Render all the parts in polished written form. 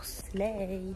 courses.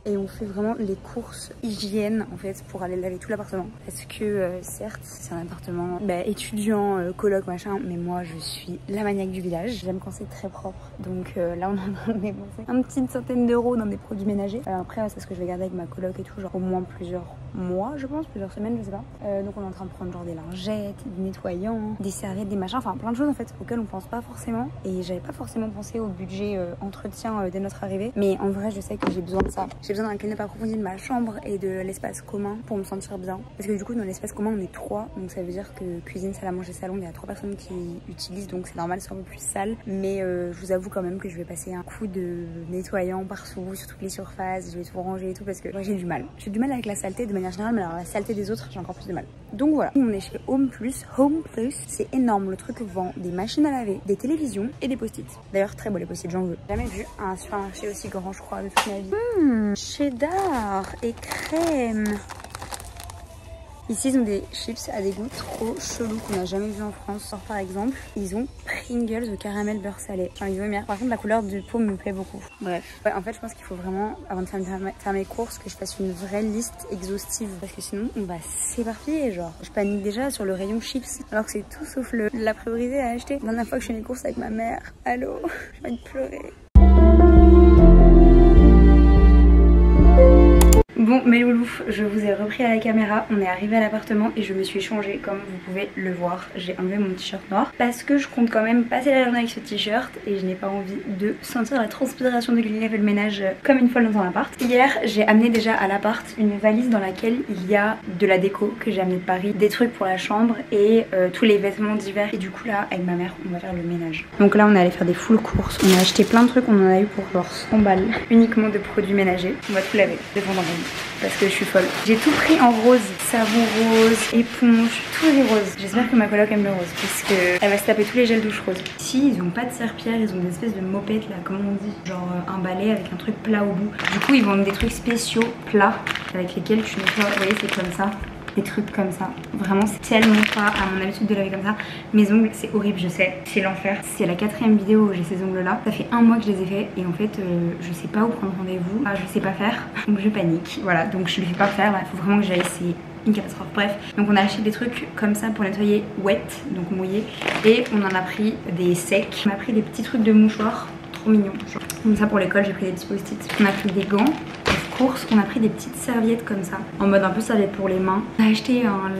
Et on fait vraiment les courses hygiène en fait pour aller laver tout l'appartement. Parce que certes c'est un appartement étudiant, coloc machin, mais moi je suis la maniaque du village. J'aime quand c'est très propre. Donc là on est en train de dépenser une petite centaine d'euros dans des produits ménagers. Après c'est ce que je vais garder avec ma coloc et tout, genre au moins plusieurs mois je pense, plusieurs semaines je sais pas. Donc on est en train de prendre genre des lingettes, des nettoyants, des serviettes, des machins, enfin plein de choses en fait auxquelles on pense pas forcément. Et j'avais pas forcément pensé au budget entretien dès notre arrivée. Mais en vrai je sais que j'ai besoin de ça. J'ai besoin d'un clean-up approfondi de ma chambre et de l'espace commun pour me sentir bien. Parce que du coup dans l'espace commun on est 3, donc ça veut dire que cuisine, salle à manger, salon, il y a 3 personnes qui utilisent, donc c'est normal c'est un peu plus sale. Mais je vous avoue quand même que je vais passer un coup de nettoyant partout, sur toutes les surfaces, je vais tout ranger et tout parce que moi j'ai du mal. J'ai du mal avec la saleté de manière générale, mais alors la saleté des autres j'ai encore plus de mal. Donc voilà, on est chez Home Plus. Home Plus, c'est énorme, le truc vend des machines à laver, des télévisions et des post-it. D'ailleurs très beau les post-it, j'en veux. J'ai jamais vu un supermarché aussi grand je crois de toute ma vie. Cheddar et crème. Ici ils ont des chips à des goûts trop chelous qu'on n'a jamais vu en France. Genre par exemple ils ont Pringles au caramel beurre salé. Enfin ils veulent. Par contre la couleur du pot me plaît beaucoup. Bref. Ouais, en fait je pense qu'il faut vraiment avant de faire mes courses que je fasse une vraie liste exhaustive. Parce que sinon on va s'éparpiller genre. Je panique déjà sur le rayon chips. Alors que c'est tout sauf la priorité à acheter. La dernière fois que je fais mes courses avec ma mère. Allô, j'ai envie de pleurer. Bon mes loulous, je vous ai repris à la caméra, on est arrivé à l'appartement et je me suis changée comme vous pouvez le voir. J'ai enlevé mon t-shirt noir parce que je compte quand même passer la journée avec ce t-shirt et je n'ai pas envie de sentir la transpiration de quelqu'un qui a fait le ménage comme une folle dans un appart. Hier j'ai amené déjà à l'appart une valise dans laquelle il y a de la déco que j'ai amené de Paris, des trucs pour la chambre et tous les vêtements d'hiver. Et du coup là avec ma mère on va faire le ménage. Donc là on est allé faire des full courses, on a acheté plein de trucs, on en a eu pour genre 100 balles uniquement de produits ménagers. On va tout laver, de fond en comble. Parce que je suis folle. J'ai tout pris en rose, savon rose, éponge, tout est rose. J'espère que ma coloc aime le rose parce qu'elle va se taper tous les gels douche roses. Ici ils ont pas de serpillère, ils ont des espèces de mopettes là, comment on dit, genre un balai avec un truc plat au bout. Du coup ils vendent des trucs spéciaux plats avec lesquels tu nettoies. Vous voyez c'est comme ça. Des trucs comme ça, vraiment c'est tellement pas à mon habitude de laver comme ça. Mes ongles c'est horrible je sais, c'est l'enfer. C'est la 4e vidéo où j'ai ces ongles là. Ça fait 1 mois que je les ai fait et en fait je sais pas où prendre rendez-vous, je sais pas faire donc je panique. Voilà donc je les fais pas faire, il faut vraiment que j'aille, c'est une catastrophe. Bref, donc on a acheté des trucs comme ça pour nettoyer wet, donc mouillé, et on en a pris des secs. On a pris des petits trucs de mouchoirs, trop mignons. Comme ça pour l'école j'ai pris des petits post-it. On a pris des gants. Course, on a pris des petites serviettes comme ça, en mode un peu serviette pour les mains. On a acheté un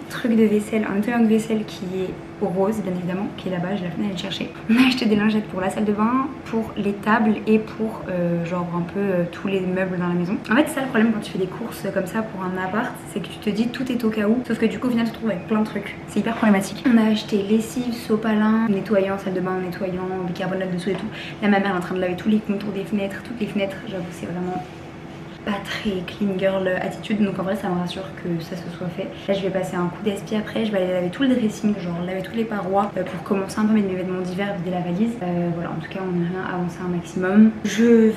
truc de vaisselle, un nettoyant de vaisselle qui est rose bien évidemment, qui est là-bas, je l'ai fait aller chercher. On a acheté des lingettes pour la salle de bain, pour les tables et pour genre un peu tous les meubles dans la maison. En fait c'est ça le problème quand tu fais des courses comme ça pour un appart, c'est que tu te dis tout est au cas où, sauf que du coup au final tu te retrouves avec plein de trucs. C'est hyper problématique. On a acheté lessive, sopalin, nettoyant, salle de bain, nettoyant, bicarbonate dessous et tout. Là ma mère est en train de laver tous les contours des fenêtres, toutes les fenêtres, j'avoue c'est vraiment pas très clean girl attitude, donc en vrai ça me rassure que ça se soit fait. Là je vais passer un coup d'aspi après, je vais aller laver tout le dressing, genre laver toutes les parois pour commencer un peu à mettre mes vêtements d'hiver, vider la valise. Voilà, en tout cas on a rien avancé un maximum. J'ai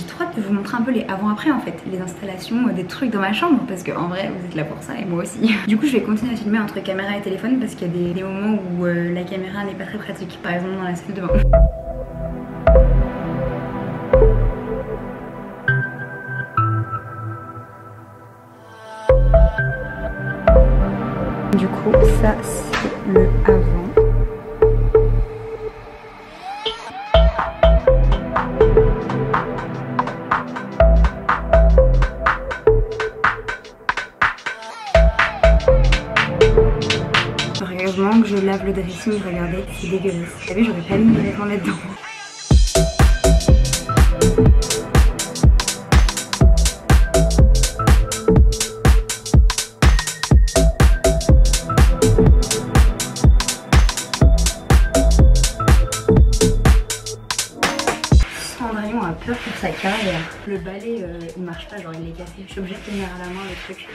trop hâte de vous montrer un peu les avant-après en fait, les installations des trucs dans ma chambre parce que en vrai vous êtes là pour ça et moi aussi. Du coup je vais continuer à filmer entre caméra et téléphone parce qu'il y a des moments où la caméra n'est pas très pratique, par exemple dans la salle de bain. Du coup, ça c'est le avant. Heureusement que je lave le dressing, regardez, c'est dégueulasse. Vous savez, j'aurais pas mis mes vêtements là-dedans. Peur pour sa carrière. Le balai il marche pas, genre il est cassé. Je suis obligée de tenir à la main le truc.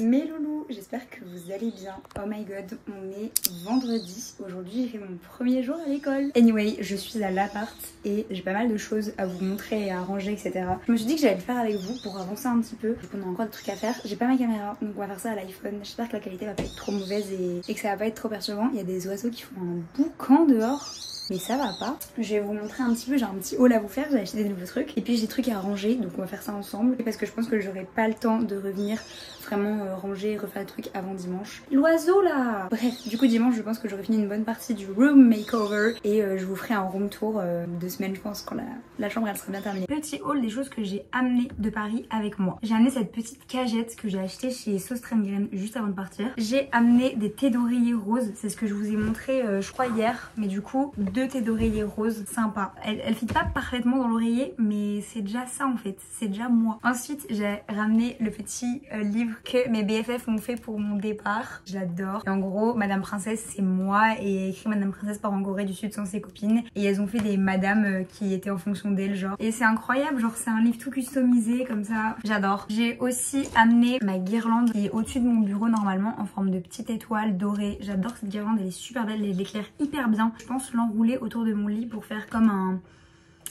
Mes loulous, j'espère que vous allez est bien. Oh my god, on est vendredi. Aujourd'hui, j'ai fait mon premier jour à l'école. Anyway, je suis à l'appart et j'ai pas mal de choses à vous montrer et à ranger, etc. Je me suis dit que j'allais le faire avec vous pour avancer un petit peu. Donc on a encore des trucs à faire. J'ai pas ma caméra, donc on va faire ça à l'iPhone. J'espère que la qualité va pas être trop mauvaise et que ça va pas être trop perturbant. Il y a des oiseaux qui font un boucan dehors. Mais ça va pas. Je vais vous montrer un petit peu, j'ai un petit haul à vous faire, j'ai acheté des nouveaux trucs. Et puis j'ai des trucs à ranger, donc on va faire ça ensemble. Parce que je pense que j'aurai pas le temps de revenir vraiment ranger et refaire les trucs avant dimanche. L'oiseau là. Bref, du coup dimanche je pense que j'aurai fini une bonne partie du room makeover. Et je vous ferai un room tour 2 semaines je pense quand la chambre elle sera bien terminée. Petit haul des choses que j'ai amené de Paris avec moi. J'ai amené cette petite cagette que j'ai achetée chez Sauce Trengren juste avant de partir. J'ai amené des thés d'oreiller roses, c'est ce que je vous ai montré je crois hier. Mais du coup 2 thés d'oreiller roses sympa. Elle fit pas parfaitement dans l'oreiller mais c'est déjà ça en fait, c'est déjà moi. Ensuite j'ai ramené le petit livre que mes BFF m'ont fait pour mon départ. Je l'adore. Et en gros Madame Princesse c'est moi et il y a écrit Madame Princesse part en Corée du Sud sans ses copines. Et elles ont fait des madames qui étaient en fonction d'elle genre. Et c'est incroyable, genre c'est un livre tout customisé comme ça. J'adore. J'ai aussi amené ma guirlande qui est au-dessus de mon bureau normalement en forme de petite étoile dorée. J'adore cette guirlande, elle est super belle, elle éclaire hyper bien. Je pense l'enrouler autour de mon lit pour faire comme un...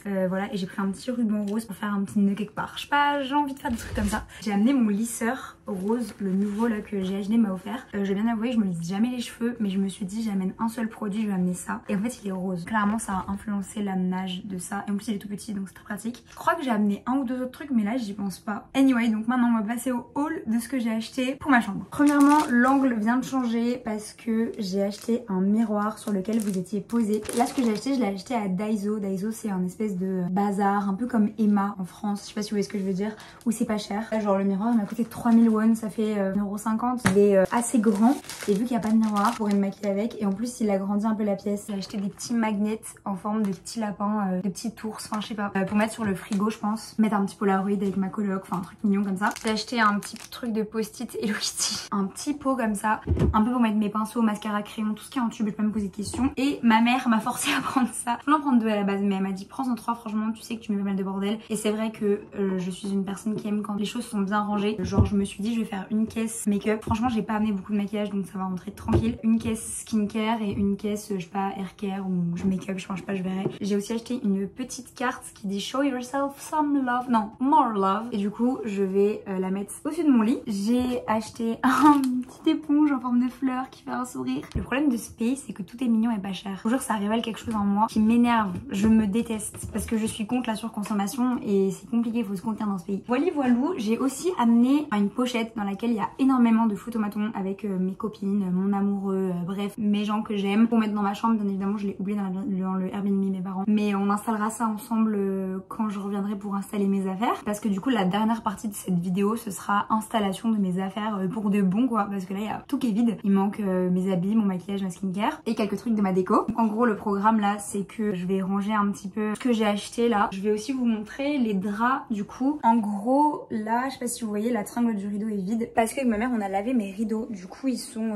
voilà, et j'ai pris un petit ruban rose pour faire un petit nœud quelque part. Je sais pas, j'ai envie de faire des trucs comme ça. J'ai amené mon lisseur rose, le nouveau là que j'ai acheté m'a offert. Je vais bien avouer, je me lisse jamais les cheveux, mais je me suis dit j'amène un seul produit, je vais amener ça. Et en fait il est rose. Clairement ça a influencé l'amenage de ça. Et en plus il est tout petit donc c'est très pratique. Je crois que j'ai amené un ou deux autres trucs mais là j'y pense pas. Anyway, donc maintenant on va passer au haul de ce que j'ai acheté pour ma chambre. Premièrement, l'angle vient de changer parce que j'ai acheté un miroir sur lequel vous étiez posé. Là ce que j'ai acheté, je l'ai acheté à Daiso. Daiso c'est un espèce de bazar un peu comme Emma en France, je sais pas si vous voyez ce que je veux dire, où c'est pas cher. Là, genre le miroir il m'a coûté 3000 won, ça fait 1,50 €. Il est assez grand et vu qu'il n'y a pas de miroir, je pourrais me maquiller avec. Et en plus il agrandit un peu la pièce. J'ai acheté des petits magnets en forme de petits lapins, de petits ours, enfin je sais pas, pour mettre sur le frigo je pense. Mettre un petit polaroid avec ma coloc, enfin un truc mignon comme ça. J'ai acheté un petit truc de post-it Hello Kitty, un petit pot comme ça, un peu pour mettre mes pinceaux, mascara, crayon, tout ce qui est en tube, je vais pas me poser de questions. Et ma mère m'a forcé à prendre ça. Je voulais en prendre 2 à la base mais elle m'a dit prends-en 3, franchement tu sais que tu mets pas mal de bordel. Et c'est vrai que je suis une personne qui aime quand les choses sont bien rangées. Genre je me suis dit je vais faire une caisse make-up. Franchement j'ai pas amené beaucoup de maquillage donc ça va rentrer tranquille. Une caisse skincare et une caisse je sais pas hair care ou make-up, je pense pas, je verrai. J'ai aussi acheté une petite carte qui dit show yourself some love, non more love. Et du coup je vais la mettre au-dessus de mon lit. J'ai acheté un petit éponge en forme de fleur qui fait un sourire. Le problème de ce pays c'est que tout est mignon et pas cher. Toujours ça révèle quelque chose en moi qui m'énerve. Je me déteste parce que je suis contre la surconsommation et c'est compliqué, il faut se contenir dans ce pays. Voilà, voilou. J'ai aussi amené une pochette dans laquelle il y a énormément de photomatons avec mes copines, mon amoureux, bref, mes gens que j'aime. Pour mettre dans ma chambre, bien évidemment, je l'ai oublié dans le Airbnb mes parents. Mais on installera ça ensemble quand je reviendrai pour installer mes affaires. Parce que du coup, la dernière partie de cette vidéo, ce sera installation de mes affaires pour de bon quoi. Parce que là, il y a tout qui est vide. Il manque mes habits, mon maquillage, ma skincare et quelques trucs de ma déco. Donc, en gros, le programme là, c'est que je vais ranger un petit peu ce que j'ai acheté là. Je vais aussi vous montrer les draps du coup. En gros là je sais pas si vous voyez, la tringle du rideau est vide parce qu'avec ma mère on a lavé mes rideaux, du coup ils sont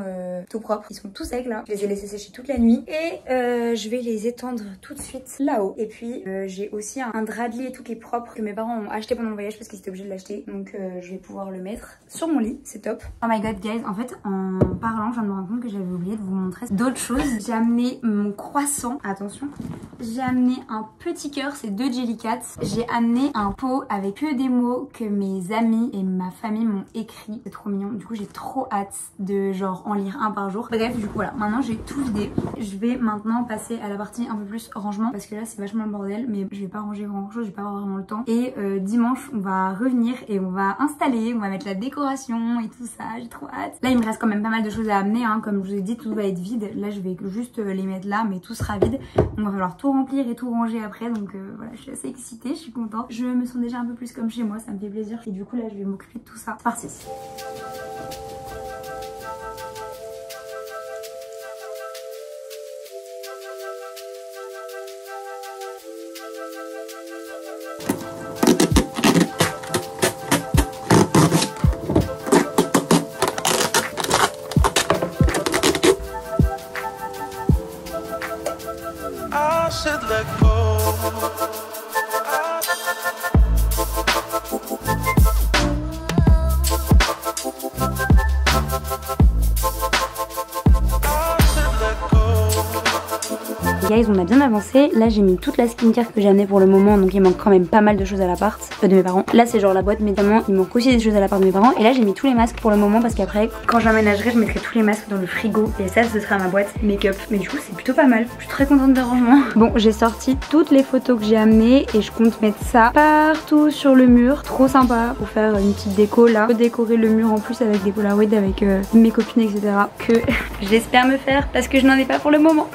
tout propres, ils sont tout secs là. Je les ai laissés sécher toute la nuit et je vais les étendre tout de suite là-haut. Et puis j'ai aussi un drap de lit et tout qui est propre que mes parents ont acheté pendant le voyage parce qu'ils étaient obligés de l'acheter, donc je vais pouvoir le mettre sur mon lit, c'est top. Oh my god guys, en fait en parlant je viens de me rendre compte que j'avais oublié de vous montrer d'autres choses. J'ai amené mon croissant, attention, j'ai amené un petit cœur, c'est 2 Jellycat. J'ai amené un pot avec que des mots que mes amis et ma famille m'ont écrit. C'est trop mignon. Du coup, j'ai trop hâte de genre en lire un par jour. Bref, du coup, voilà. Maintenant, j'ai tout vidé. Je vais maintenant passer à la partie un peu plus rangement parce que là, c'est vachement le bordel. Mais je vais pas ranger grand chose. Je vais pas avoir vraiment le temps. Et dimanche, on va revenir et on va installer. On va mettre la décoration et tout ça. J'ai trop hâte. Là, il me reste quand même pas mal de choses à amener. Hein. Comme je vous ai dit, tout va être vide. Là, je vais juste les mettre là, mais tout sera vide. On va falloir tout remplir et tout ranger après. Donc voilà, je suis assez excitée. Je suis contente. Je me sens déjà un peu plus comme chez moi, ça me fait plaisir. Et du coup là je vais m'occuper de tout ça. C'est parti. I said let go. guys, on a bien avancé. Là j'ai mis toute la skincare que j'ai amenée pour le moment, donc il manque quand même pas mal de choses à l'appart de mes parents. Là c'est genre la boîte médicaments, il manque aussi des choses à l'appart de mes parents. Et là j'ai mis tous les masques pour le moment parce qu'après quand j'emménagerai je mettrai tous les masques dans le frigo et ça ce sera ma boîte make-up. Mais du coup c'est plutôt pas mal, je suis très contente des rangements. Bon, j'ai sorti toutes les photos que j'ai amenées et je compte mettre ça partout sur le mur. Trop sympa pour faire une petite déco là. Décorer le mur en plus avec des polaroids avec mes copines etc. que j'espère me faire parce que je n'en ai pas pour le moment.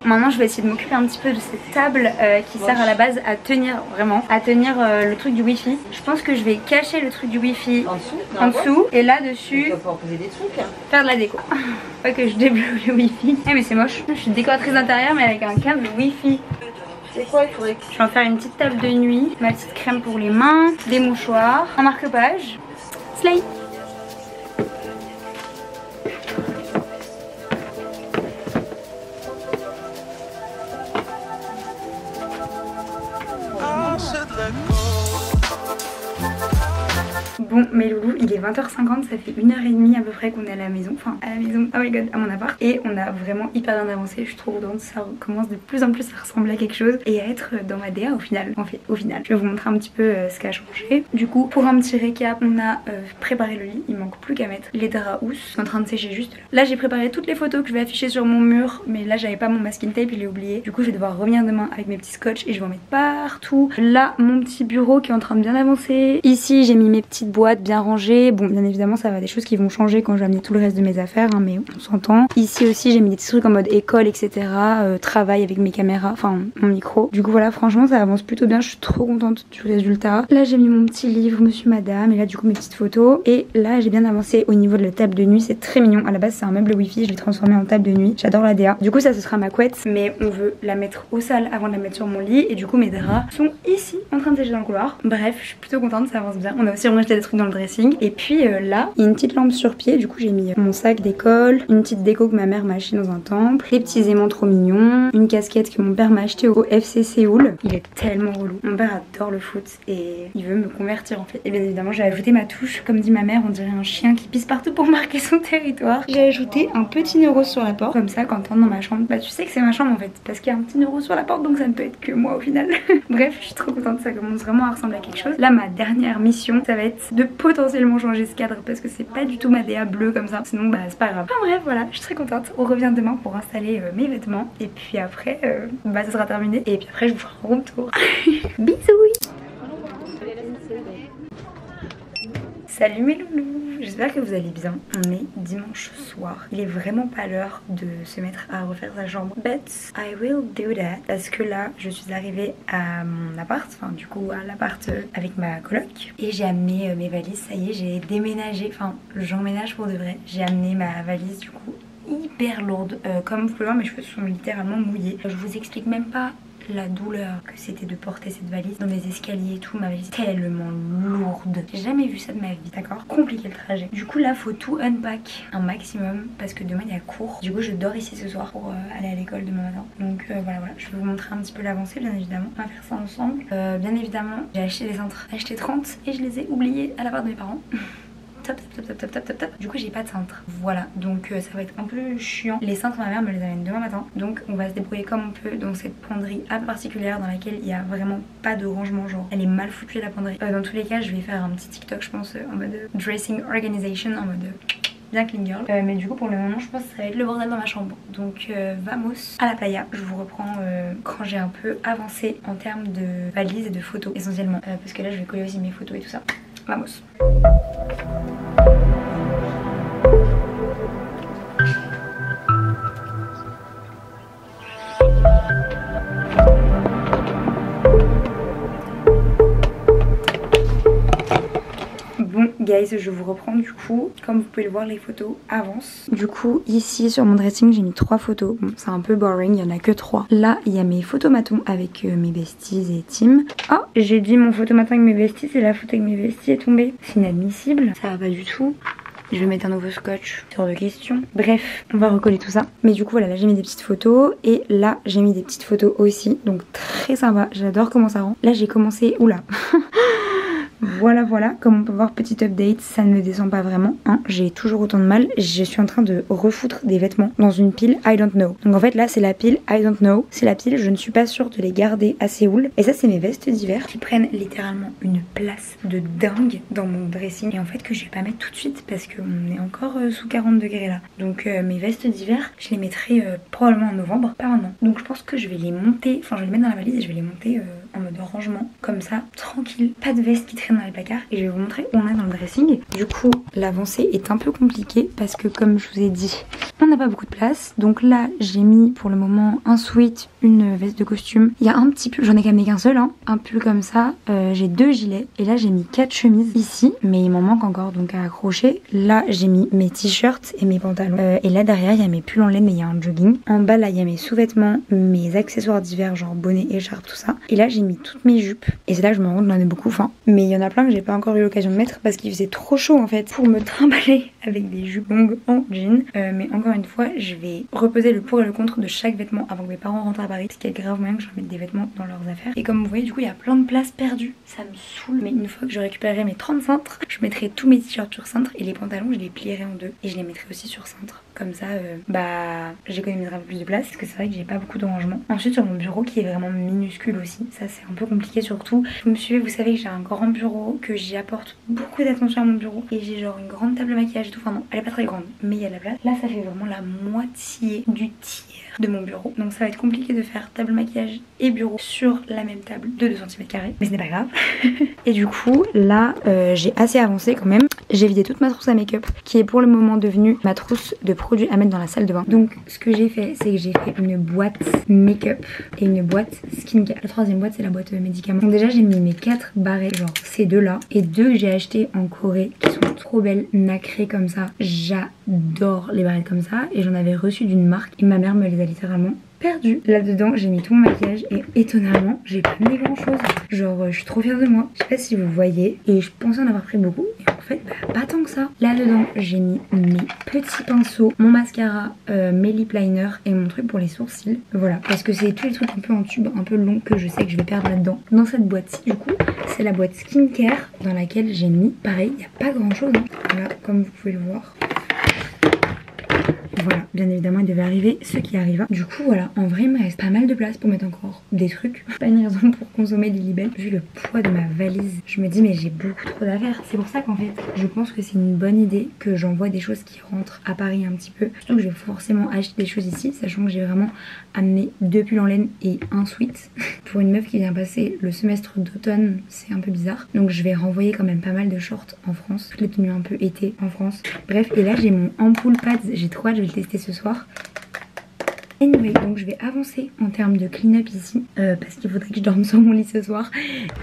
Maintenant je vais essayer de m'occuper un petit peu de cette table qui sert à la base à tenir vraiment, à tenir le truc du wifi. Je pense que je vais cacher le truc du wifi en dessous et là dessus faire de la déco. Pas que je débloque le wifi. Eh mais c'est moche, je suis décoratrice d'intérieur mais avec un câble wifi. C'est quoi il faudrait que... Je vais en faire une petite table de nuit, ma petite crème pour les mains, des mouchoirs, un marque-page. Slay. Bon mes loulous, il est 20h50, ça fait 1h30 à peu près qu'on est à la maison, enfin à la maison, oh my god, à mon appart. Et on a vraiment hyper bien avancé, je suis trop contente, ça commence de plus en plus à ressembler à quelque chose et à être dans ma DA au final. En fait, au final, je vais vous montrer un petit peu ce qui a changé. Du coup, pour un petit récap, on a préparé le lit, il manque plus qu'à mettre les draps housses, sont en train de sécher juste là. Là j'ai préparé toutes les photos que je vais afficher sur mon mur, mais là j'avais pas mon masking tape, il est oublié. Du coup je vais devoir revenir demain avec mes petits scotch et je vais en mettre partout. Là mon petit bureau qui est en train de bien avancer. Ici j'ai mis mes petites boîtes bien rangées. Bon bien évidemment ça va des choses qui vont changer quand je vais amener tout le reste de mes affaires hein, mais on s'entend. Ici aussi j'ai mis des petits trucs en mode école etc. Travail avec mes caméras, enfin mon micro. Du coup voilà franchement ça avance plutôt bien, je suis trop contente du résultat. Là j'ai mis mon petit livre Monsieur Madame et là du coup mes petites photos. Et là j'ai bien avancé au niveau de la table de nuit, c'est très mignon. À la base c'est un meuble wifi, je l'ai transformé en table de nuit. J'adore la DA. Du coup ça ce sera ma couette mais on veut la mettre au sol avant de la mettre sur mon lit et du coup mes draps sont ici en train de sécher dans le couloir. Bref je suis plutôt contente, ça avance bien. On a aussi rejeté des trucs dans le dressing. Et puis là il y a une petite lampe sur pied, du coup j'ai mis mon sac d'école, une petite déco que ma mère m'a acheté dans un temple, les petits aimants trop mignons, une casquette que mon père m'a acheté au FC Séoul. Il est tellement relou, mon père adore le foot et il veut me convertir en fait. Et bien évidemment j'ai ajouté ma touche, comme dit ma mère on dirait un chien qui pisse partout pour marquer son territoire. J'ai ajouté un petit neuro sur la porte, comme ça quand tu entres dans ma chambre, bah tu sais que c'est ma chambre en fait, parce qu'il y a un petit neuro sur la porte donc ça ne peut être que moi au final. Bref je suis trop contente, ça commence vraiment à ressembler à quelque chose. Là ma dernière mission ça va être de potentiellement changer ce cadre parce que c'est pas du tout ma DA bleue comme ça, sinon bah c'est pas grave. Enfin bref voilà, je suis très contente. On revient demain pour installer mes vêtements et puis après bah ça sera terminé et puis après je vous ferai un room tour. Bisous. Salut mes loulous, j'espère que vous allez bien. On est dimanche soir. Il est vraiment pas l'heure de se mettre à refaire sa chambre. But I will do that. Parce que là, je suis arrivée à mon appart. Enfin du coup à l'appart avec ma coloc. Et j'ai amené mes valises. Ça y est, j'ai déménagé. Enfin j'emménage pour de vrai. J'ai amené ma valise du coup hyper lourde. Comme vous pouvez voir mes cheveux sont littéralement mouillés. Je vous explique même pas la douleur que c'était de porter cette valise dans les escaliers et tout. Ma valise tellement lourde, j'ai jamais vu ça de ma vie, d'accord. Compliqué le trajet. Du coup là faut tout unpack un maximum parce que demain il y a cours. Du coup je dors ici ce soir pour aller à l'école demain matin. Donc voilà, je vais vous montrer un petit peu l'avancée bien évidemment. On va faire ça ensemble. Bien évidemment j'ai acheté des cintres, j'ai acheté 30 et je les ai oubliés à la part de mes parents. Top. Du coup j'ai pas de cintre. Voilà, donc ça va être un peu chiant. Les cintres ma mère me les amène demain matin. Donc on va se débrouiller comme on peut dans cette penderie un peu particulière dans laquelle il y a vraiment pas de rangement, genre elle est mal foutue la penderie. Dans tous les cas je vais faire un petit TikTok je pense en mode dressing organization, en mode bien clean girl. Mais du coup pour le moment je pense que ça va être le bordel dans ma chambre. Donc vamos à la playa. Je vous reprends quand j'ai un peu avancé en termes de valises et de photos essentiellement. Parce que là je vais coller aussi mes photos et tout ça. Vamos. Bon guys, je vous reprends du coup. Comme vous pouvez le voir les photos avancent. Du coup ici sur mon dressing j'ai mis 3 photos. Bon c'est un peu boring, il y en a que 3. Là il y a mes photomatons avec mes besties et Tim. Oh j'ai dit mon photomaton avec mes besties et la photo avec mes besties est tombée. C'est inadmissible, ça va pas du tout. Je vais mettre un nouveau scotch, hors de question. Bref, on va recoller tout ça. Mais du coup voilà, là j'ai mis des petites photos et là j'ai mis des petites photos aussi. Donc très sympa, j'adore comment ça rend. Là j'ai commencé, oula. Voilà, comme on peut voir, petit update, ça ne descend pas vraiment, hein. J'ai toujours autant de mal, je suis en train de refoutre des vêtements dans une pile I don't know. Donc en fait là c'est la pile I don't know, c'est la pile je ne suis pas sûre de les garder à Séoul. Et ça c'est mes vestes d'hiver qui prennent littéralement une place de dingue dans mon dressing. Et en fait que je vais pas mettre tout de suite parce qu'on est encore sous 40 degrés là. Donc mes vestes d'hiver, je les mettrai probablement en novembre, pas maintenant. Donc je pense que je vais les monter, enfin je vais les mettre dans la valise et je vais les monter en mode rangement, comme ça, tranquille, pas de veste qui traîne dans les placards. Et je vais vous montrer où on est dans le dressing. Du coup l'avancée est un peu compliquée parce que comme je vous ai dit, on n'a pas beaucoup de place. Donc là j'ai mis pour le moment un sweat, une veste de costume, il y a un petit pull, j'en ai qu'à qu'un seul, hein, un pull comme ça, j'ai 2 gilets et là j'ai mis 4 chemises ici, mais il m'en manque encore donc à accrocher. Là j'ai mis mes t-shirts et mes pantalons et là derrière il y a mes pulls en laine mais il y a un jogging. En bas là il y a mes sous-vêtements, mes accessoires d'hiver genre bonnet, écharpe, tout ça. Et là j'ai mis toutes mes jupes et c'est là que je me rends compte que j'en ai beaucoup, enfin, mais il y en a plein que j'ai pas encore eu l'occasion de mettre parce qu'il faisait trop chaud en fait pour me trimballer avec des jupes longues en jean. Mais encore une fois je vais reposer le pour et le contre de chaque vêtement avant que mes parents rentrent à Paris parce qu'il y a grave moyen que je remette des vêtements dans leurs affaires. Et comme vous voyez du coup il y a plein de places perdues, ça me saoule. Mais une fois que je récupérerai mes 30 cintres, je mettrai tous mes t-shirts sur cintre et les pantalons je les plierai en deux et je les mettrai aussi sur cintre. Comme ça j'économiserai un peu plus de place parce que c'est vrai que j'ai pas beaucoup de rangement. Ensuite sur mon bureau qui est vraiment minuscule aussi, ça c'est un peu compliqué, surtout vous me suivez, vous savez que j'ai un grand bureau, que j'y apporte beaucoup d'attention à mon bureau et j'ai genre une grande table de maquillage et tout, enfin non elle est pas très grande mais il y a de la place. Là ça fait vraiment la moitié du tiers de mon bureau, donc ça va être compliqué de faire table maquillage et bureau sur la même table de 2 cm², mais ce n'est pas grave. Et du coup là j'ai assez avancé quand même, j'ai vidé toute ma trousse à make-up qui est pour le moment devenue ma trousse de produits à mettre dans la salle de bain. Donc ce que j'ai fait c'est que j'ai fait une boîte make-up et une boîte skincare. La troisième boîte c'est la boîte médicaments. Donc déjà j'ai mis mes 4 barrets, genre ces deux là, et 2 que j'ai acheté en Corée qui sont trop belles, nacrées comme ça. J'adore les barrettes comme ça et j'en avais reçu d'une marque et ma mère me les a littéralement perdu. Là dedans j'ai mis tout mon maquillage et étonnamment j'ai pas mis grand chose. Genre je suis trop fière de moi. Je sais pas si vous voyez et je pensais en avoir pris beaucoup et en fait pas tant que ça. Là dedans j'ai mis mes petits pinceaux, mon mascara, mes lip liners et mon truc pour les sourcils. Voilà, parce que c'est tous les trucs un peu en tube, un peu long que je sais que je vais perdre là-dedans. Dans cette boîte-ci du coup c'est la boîte skincare dans laquelle j'ai mis, pareil il n'y a pas grand chose, hein. Voilà comme vous pouvez le voir. Voilà, bien évidemment il devait arriver ce qui arriva. Du coup voilà, en vrai il me reste pas mal de place pour mettre encore des trucs. Pas une raison pour consommer des libelles. Vu le poids de ma valise, je me dis mais j'ai beaucoup trop d'affaires. C'est pour ça qu'en fait je pense que c'est une bonne idée que j'envoie des choses qui rentrent à Paris un petit peu. Surtout que je vais forcément acheter des choses ici, sachant que j'ai vraiment amené 2 pulls en laine et un sweat. Pour une meuf qui vient passer le semestre d'automne, c'est un peu bizarre. Donc je vais renvoyer quand même pas mal de shorts en France. Toutes les tenues un peu été en France. Bref, et là j'ai mon ampoule pads, j'ai trop hâte, je vais le tester ce soir. Anyway, donc je vais avancer en termes de clean-up ici parce qu'il faudrait que je dorme sur mon lit ce soir.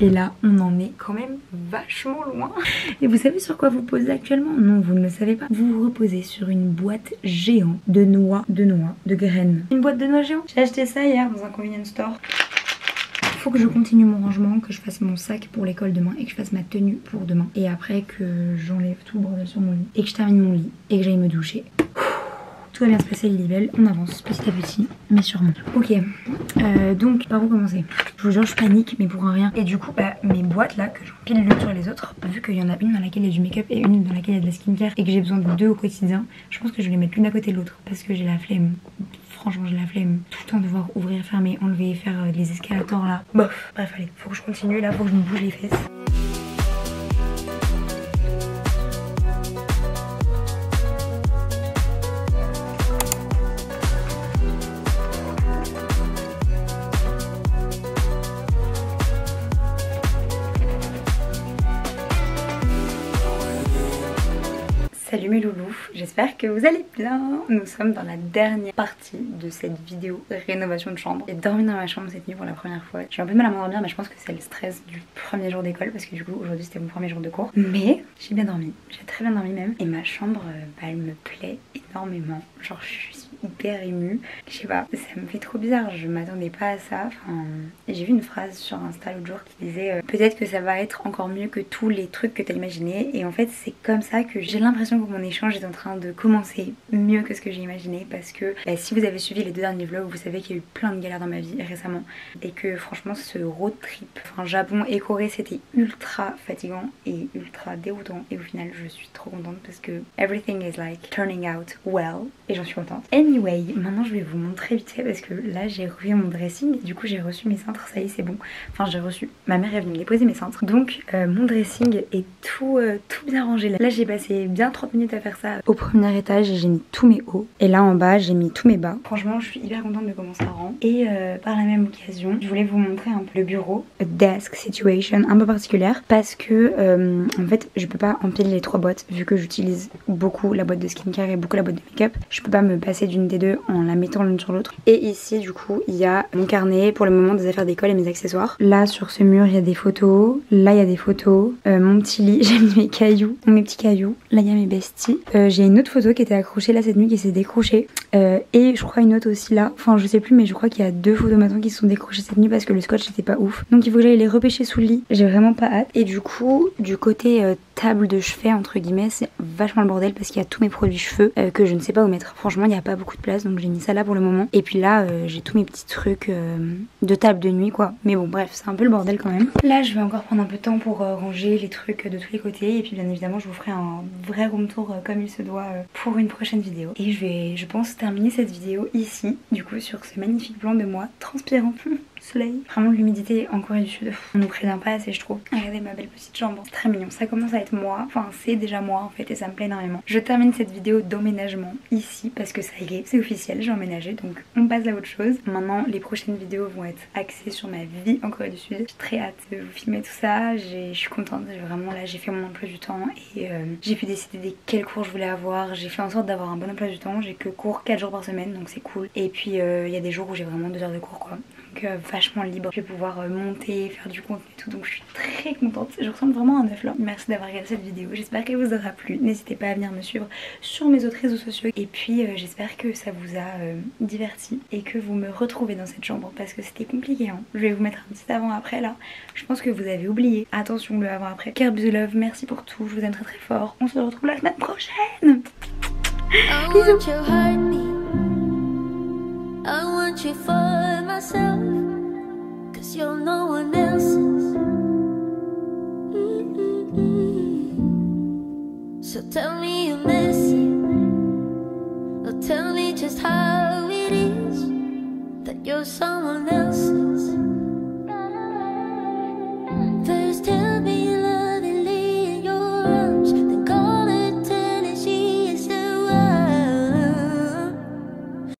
Et là, on en est quand même vachement loin. Et vous savez sur quoi vous posez actuellement? Non, vous ne le savez pas. Vous vous reposez sur une boîte géante de noix, de graines. Une boîte de noix géante. J'ai acheté ça hier dans un convenience store. Faut que je continue mon rangement, que je fasse mon sac pour l'école demain et que je fasse ma tenue pour demain. Et après que j'enlève tout le bordel sur mon lit et que je termine mon lit et que j'aille me doucher. Tout va bien se passer les libelles, on avance petit à petit, mais sûrement. Ok, donc par où commencer? Je vous jure, je panique, mais pour un rien. Et du coup, mes boîtes là, que j'empile l'une sur les autres, vu qu'il y en a une dans laquelle il y a du make-up et une dans laquelle il y a de la skincare et que j'ai besoin de 2 au quotidien, je pense que je vais les mettre l'une à côté de l'autre parce que j'ai la flemme. Franchement j'ai la flemme tout le temps de devoir ouvrir, fermer, enlever, faire les escalators là. Bof, bref allez, faut que je continue là, faut que je me bouge les fesses. Salut mes loulous, j'espère que vous allez bien. Nous sommes dans la dernière partie de cette vidéo rénovation de chambre. J'ai dormi dans ma chambre cette nuit pour la première fois. J'ai un peu de mal à m'endormir mais je pense que c'est le stress du premier jour d'école parce que du coup aujourd'hui c'était mon premier jour de cours. Mais j'ai bien dormi, j'ai très bien dormi même. Et ma chambre elle me plaît énormément. Genre je suis hyper émue. Je sais pas, ça me fait trop bizarre, je m'attendais pas à ça. Enfin, j'ai vu une phrase sur Insta l'autre jour qui disait peut-être que ça va être encore mieux que tous les trucs que t'as imaginé. Et en fait c'est comme ça que j'ai l'impression septembre, mon échange est en train de commencer mieux que ce que j'ai imaginé parce que si vous avez suivi les 2 derniers vlogs, vous savez qu'il y a eu plein de galères dans ma vie récemment et que franchement ce road trip, enfin Japon et Corée, c'était ultra fatigant et ultra déroutant et au final je suis trop contente parce que everything is like turning out well et j'en suis contente. Anyway, maintenant je vais vous montrer vite fait parce que là j'ai revu mon dressing et du coup j'ai reçu mes cintres, ça y est c'est bon. Enfin j'ai reçu, ma mère est venue me déposer mes cintres. Donc mon dressing est tout bien rangé. Là j'ai passé bien 30 minutes à faire ça. Au premier étage j'ai mis tous mes hauts et là en bas j'ai mis tous mes bas. Franchement je suis hyper contente de comment ça rend. Et par la même occasion je voulais vous montrer un peu le bureau, a desk situation un peu particulière parce que en fait je peux pas empiler les 3 boîtes vu que j'utilise beaucoup la boîte de skincare et beaucoup la boîte de make-up. Je peux pas me passer d'une des deux en la mettant l'une sur l'autre. Et ici du coup il y a mon carnet pour le moment des affaires d'école et mes accessoires. Là sur ce mur il y a des photos, là il y a des photos, mon petit lit, j'ai mis mes cailloux, mes petits cailloux, là il y a mes besties. J'ai une autre photo qui était accrochée là cette nuit qui s'est décrochée et je crois une autre aussi là, enfin je sais plus mais je crois qu'il y a 2 photos maintenant qui se sont décrochées cette nuit parce que le scotch était pas ouf. Donc il faut que j'aille les repêcher sous le lit, j'ai vraiment pas hâte. Et du coup du côté table de chevet entre guillemets c'est vachement le bordel parce qu'il y a tous mes produits cheveux que je ne sais pas où mettre. Franchement il n'y a pas beaucoup de place donc j'ai mis ça là pour le moment. Et puis là j'ai tous mes petits trucs de table de nuit quoi. Mais bon bref c'est un peu le bordel quand même. Là je vais encore prendre un peu de temps pour ranger les trucs de tous les côtés et puis bien évidemment je vous ferai un vrai room tour comme il se doit pour une prochaine vidéo. Et je vais je pense terminer cette vidéo ici du coup sur ce magnifique plan de moi transpirant. Soleil. Vraiment l'humidité en Corée du Sud, on nous prévient pas assez je trouve. Regardez ma belle petite jambe, c'est très mignon, ça commence à être moi, enfin c'est déjà moi en fait et ça me plaît énormément. Je termine cette vidéo d'emménagement ici parce que ça y est, c'est officiel, j'ai emménagé donc on passe à autre chose. Maintenant les prochaines vidéos vont être axées sur ma vie en Corée du Sud. J'ai très hâte de vous filmer tout ça, je suis contente, vraiment là j'ai fait mon emploi du temps et j'ai pu décider de quels cours je voulais avoir, j'ai fait en sorte d'avoir un bon emploi du temps, j'ai que cours 4 jours par semaine donc c'est cool. Et puis il y a des jours où j'ai vraiment 2 heures de cours quoi. Donc vachement libre, je vais pouvoir monter, faire du contenu et tout, donc je suis très contente, je ressemble vraiment à un œuf là. Merci d'avoir regardé cette vidéo, j'espère qu'elle vous aura plu, n'hésitez pas à venir me suivre sur mes autres réseaux sociaux et puis j'espère que ça vous a diverti et que vous me retrouvez dans cette chambre parce que c'était compliqué hein. Je vais vous mettre un petit avant après là, je pense que vous avez oublié, attention le avant après. Cœur bisous love, merci pour tout, je vous aime très très fort, on se retrouve la semaine prochaine. Bisous. I want you for myself, 'cause you're no one else's. So tell me you're missing, or tell me just how it is that you're someone else's.